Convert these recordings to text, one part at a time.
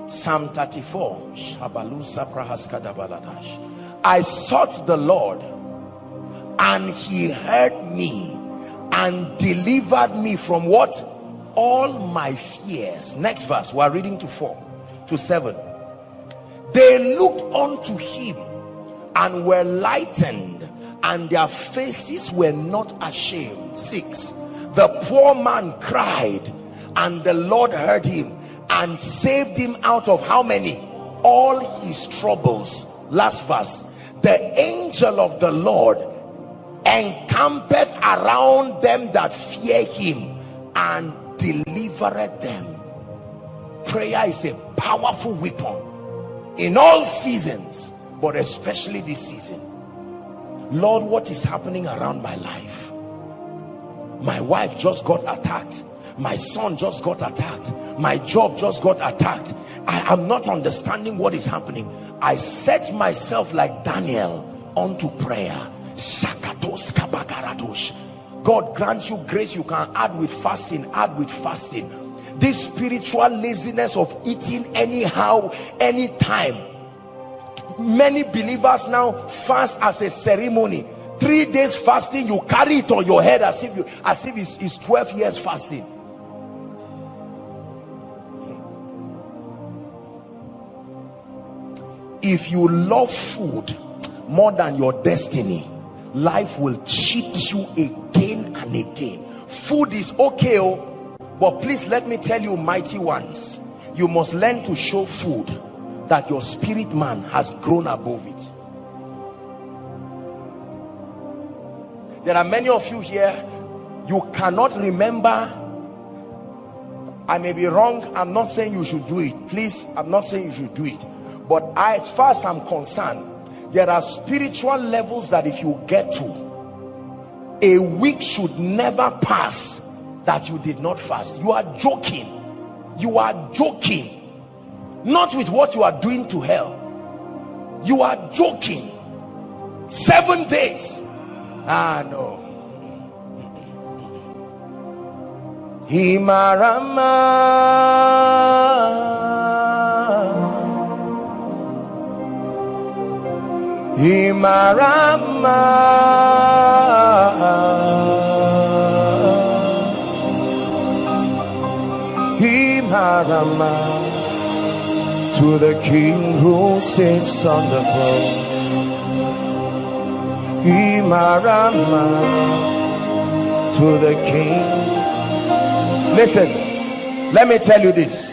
Psalm 34. I sought the Lord, and he heard me and delivered me from what? All my fears. Next verse, we are reading to 4 to 7. They looked unto him and were lightened, and their faces were not ashamed. 6. The poor man cried, and the Lord heard him and saved him out of how many? All his troubles. Last verse. The angel of the Lord encampeth around them that fear him and delivered them. Prayer is a powerful weapon in all seasons, but especially this season. Lord, what is happening around my life? My wife just got attacked. My son just got attacked. My job just got attacked. I am not understanding what is happening. I set myself like Daniel unto prayer. God grants you grace. You can add with fasting. Add with fasting. This spiritual laziness of eating anyhow, anytime. Many believers now fast as a ceremony. 3 days fasting, you carry it on your head as if it's 12 years fasting. If you love food more than your destiny, life will cheat you again and again. Food is okay, but please let me tell you, mighty ones, you must learn to show food that your spirit man has grown above it. There are many of you here, you cannot remember. I may be wrong. I'm not saying you should do it. Please, I'm not saying you should do it. But as far as I'm concerned, there are spiritual levels that if you get to, a week should never pass that you did not fast. You are joking. You are joking. Not with what you are doing to hell. You are joking. 7 days. No. Himarama. Himarama. Himarama. To the King who sits on the throne. Himarama. To the King. Listen, let me tell you this.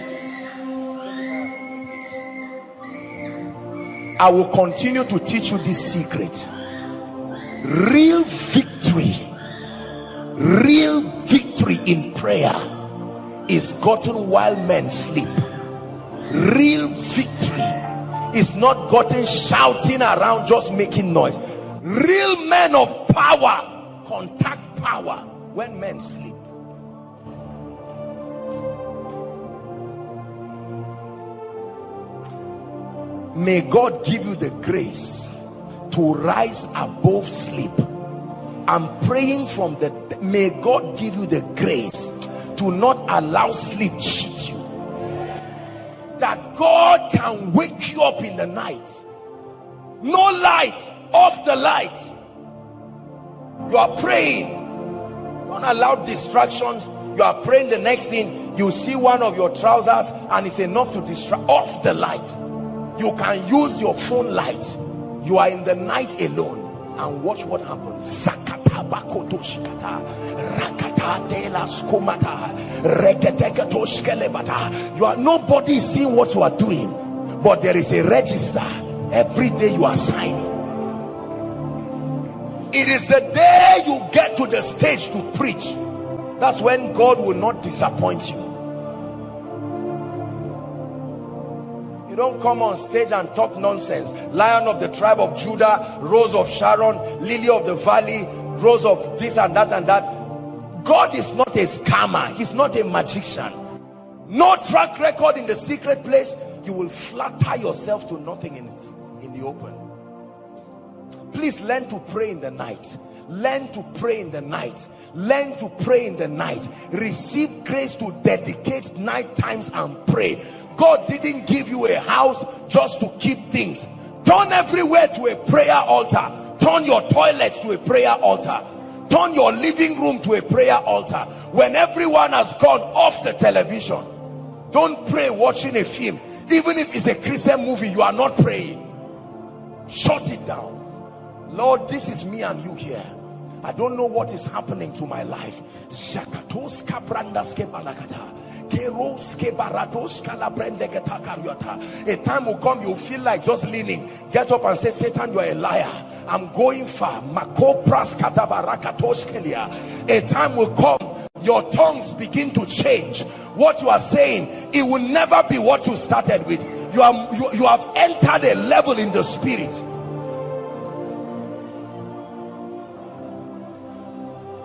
I will continue to teach you this secret. Real victory in prayer is gotten while men sleep. Real victory is not gotten shouting around, just making noise. Real men of power contact power when men sleep. May God give you the grace to rise above sleep. I'm praying from the, may God give you the grace to not allow sleep cheat you. That God can wake you up in the night. No light, off the light. You are praying. Don't allow distractions. You are praying, the next thing you see one of your trousers and it's enough to distract. Off the light. You can use your phone light. You are in the night alone and watch what happens. You are, nobody is seeing what you are doing, but there is a register. Every day you are signing. It is the day you get to the stage to preach. That's when God will not disappoint you. You don't come on stage and talk nonsense. Lion of the tribe of Judah, Rose of Sharon, Lily of the Valley, Rose of this and that and that. God is not a scammer. He's not a magician. No track record in the secret place. You will flatter yourself to nothing in the open. Please learn to pray in the night. Learn to pray in the night. Learn to pray in the night. Receive grace to dedicate night times and pray. God didn't give you a house just to keep things. Turn everywhere to a prayer altar. Turn your toilet to a prayer altar. Turn your living room to a prayer altar. When everyone has gone off the television, don't pray watching a film. Even if it's a Christian movie, you are not praying. Shut it down. Lord, this is me and you here. I don't know what is happening to my life. A time will come, you feel like just leaning. Get up and say, Satan, you are a liar. I'm going far. A time will come, your tongues begin to change. What you are saying, it will never be what you started with. You have entered a level in the spirit.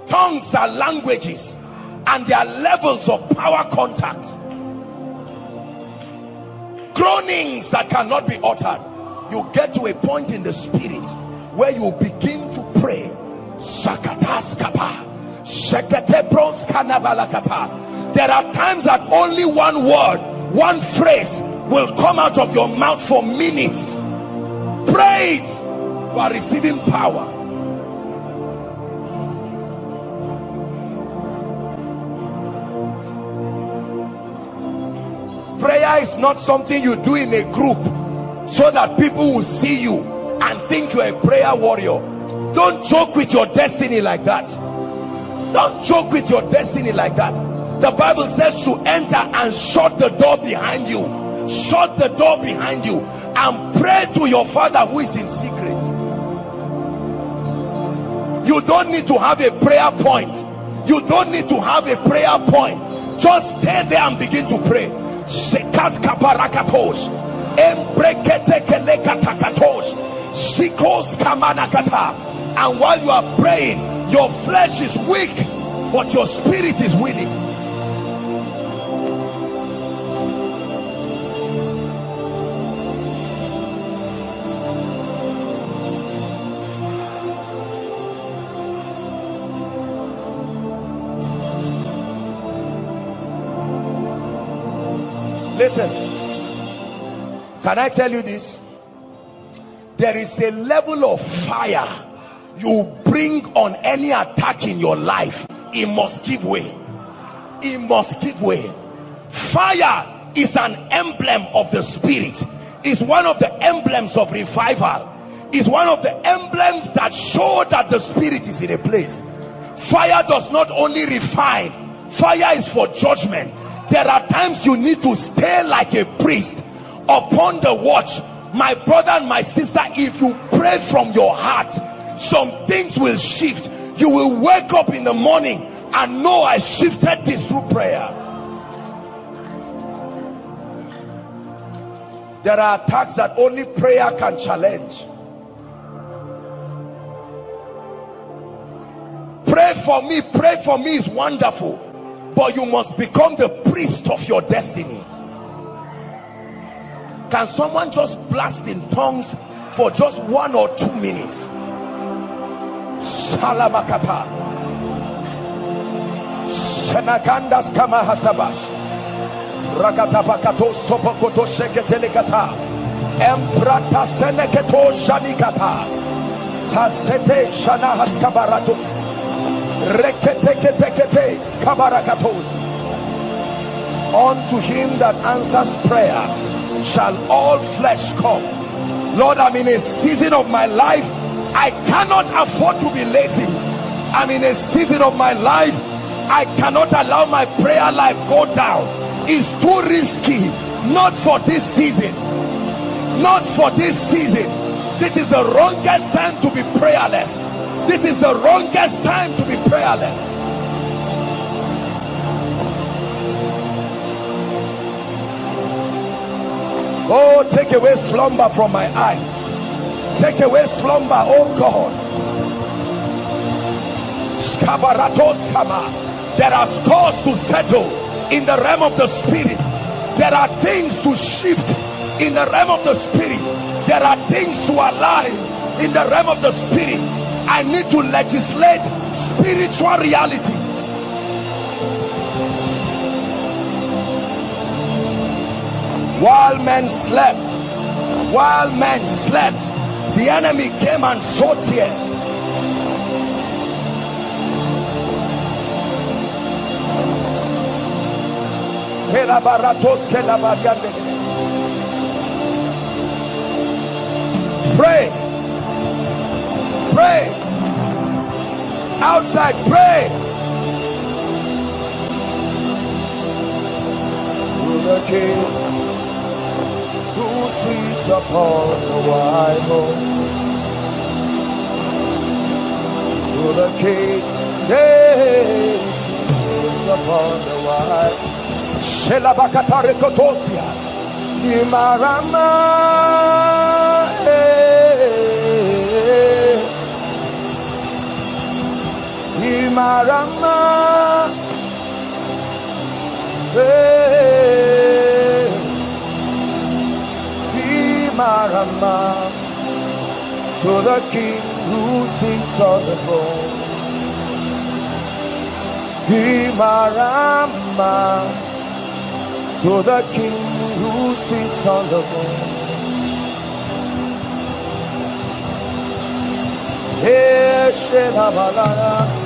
Tongues are languages, and there are levels of power contact. Groanings that cannot be uttered. You get to a point in the spirit where you begin to pray. There are times that only one word, one phrase will come out of your mouth for minutes. Pray it. You are receiving power. Prayer is not something you do in a group so that people will see you and think you're a prayer warrior. Don't joke with your destiny like that. Don't joke with your destiny like that. The Bible says to enter and shut the door behind you. Shut the door behind you and pray to your Father who is in secret. You don't need to have a prayer point. You don't need to have a prayer point. Just stay there and begin to pray. And while you are praying, your flesh is weak, but your spirit is willing. Listen, can I tell you this? There is a level of fire you bring on any attack in your life. It must give way. It must give way. Fire is an emblem of the spirit. It's one of the emblems of revival. It's one of the emblems that show that the spirit is in a place. Fire does not only refine. Fire is for judgment. There are times you need to stay like a priest upon the watch. My brother and my sister, if you pray from your heart, some things will shift. You will wake up in the morning and know I shifted this through prayer. There are attacks that only prayer can challenge. Pray for me is wonderful. But you must become the priest of your destiny. Can someone just blast in tongues for just 1 or 2 minutes? Salabakata. Senakandas kama hasabash. Rakatapakato sopokoto sheketelekata. Emprata seneketo shanikata. Tasete shana haskabaratos. Unto him that answers prayer shall all flesh come. Lord, I'm in a season of my life I cannot afford to be lazy. I'm in a season of my life I cannot allow my prayer life go down. It's too risky. Not for this season. Not for this season. This is the wrongest time to be prayerless. This is the wrongest time to be prayerless. Oh, take away slumber from my eyes. Take away slumber, oh God. There are scores to settle in the realm of the spirit. There are things to shift in the realm of the spirit. There are things to align in the realm of the spirit. I need to legislate spiritual realities. While men slept, the enemy came and sowed tears. Pray, pray, outside, pray. To the King who sits upon the white horse, to the King, yes, sits upon the white. Shelabakatare kotosia, Imarama, Imarama, Imarama, to the King who sits on the throne. Imarama, to the King who sits on the throne. Eshenabalaya.